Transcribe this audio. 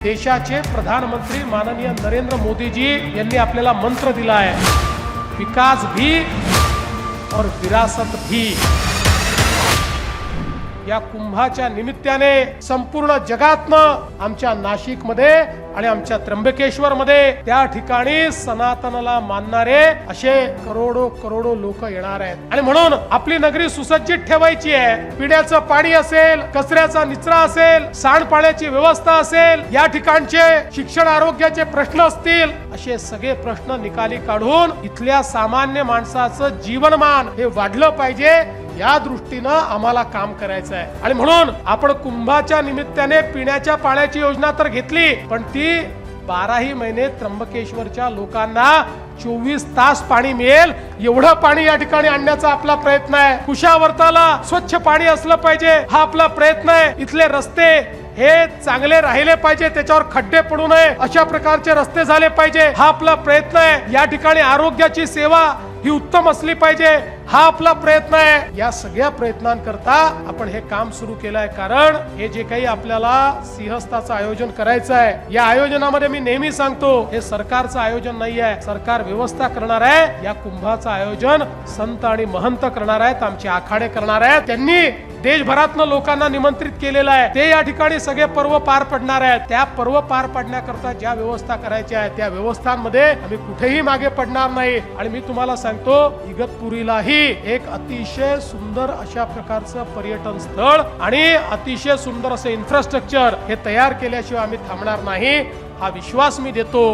देशाचे प्रधानमंत्री माननीय नरेंद्र मोदीजी यांनी आपल्याला मंत्र दिला आहे, विकास भी और विरासत भी। या कुंभाच्या निमित्ताने संपूर्ण जगातनं आमच्या नाशिकमध्ये आणि आमच्या त्र्यंबकेश्वर मध्ये त्या ठिकाणी सनातनला मानणारे असे करोडो लोक येणार आहेत। आणि म्हणून आपली नगरी सुसज्जित ठेवायची आहे। पिण्याचं पाणी असेल, कचऱ्याचा निचरा असेल, सांडपाण्याची व्यवस्था असेल, या ठिकाणचे शिक्षण आरोग्याचे प्रश्न असतील, असे सगळे प्रश्न निकाली काढून इथल्या सामान्य माणसाचं जीवनमान हे वाढलं पाहिजे, या दृष्टीनं आम्हाला काम करायचं आहे। आणि म्हणून आपण कुंभाच्या निमित्ताने पिण्याच्या पाण्याची योजना तर घेतली, पण ती 12ही महिने त्र्यंबकेश्वरच्या लोकांना 24 तास पाणी मिळेल एवढं पाणी या ठिकाणी आणण्याचा आपला प्रयत्न आहे। कुशावर्ताला स्वच्छ पाणी असलं पाहिजे, हा आपला प्रयत्न आहे। इथले रस्ते हे चांगले राहिले पाहिजे, त्याच्यावर खड्डे पडू नये अशा प्रकारचे रस्ते झाले पाहिजे, हा आपला प्रयत्न आहे। या ठिकाणी आरोग्याची सेवा ही उत्तम असली पाहिजे, हा आपला प्रयत्न आहे। या सगळ्या प्रयत्नांकरता आपण हे काम सुरू केलं आहे, कारण हे जे काही आपल्याला सिंहस्थाचं आयोजन करायचं आहे, या आयोजनामध्ये मी नेहमी सांगतो, हे सरकारचं आयोजन नाही आहे। सरकार व्यवस्था करणार आहे, या कुंभाचं आयोजन संत आणि महंत करणार आहेत, आमचे आखाडे करणार आहेत। त्यांनी देशभरातनं लोकांना निमंत्रित केलेलं आहे, ते या ठिकाणी सगळे पर्व पार पडणार आहेत। त्या पर्व पार पडण्याकरता ज्या व्यवस्था करायच्या आहेत, त्या व्यवस्थांमध्ये आम्ही कुठेही मागे पडणार नाही। आणि मी तुम्हाला सांगतो, इगतपुरीलाही एक अतिशय सुंदर अशा प्रकारचं पर्यटन स्थळ आणि अतिशय सुंदर असं इन्फ्रास्ट्रक्चर हे तयार केल्याशिवाय आम्ही थांबणार नाही, हा विश्वास मी देतो।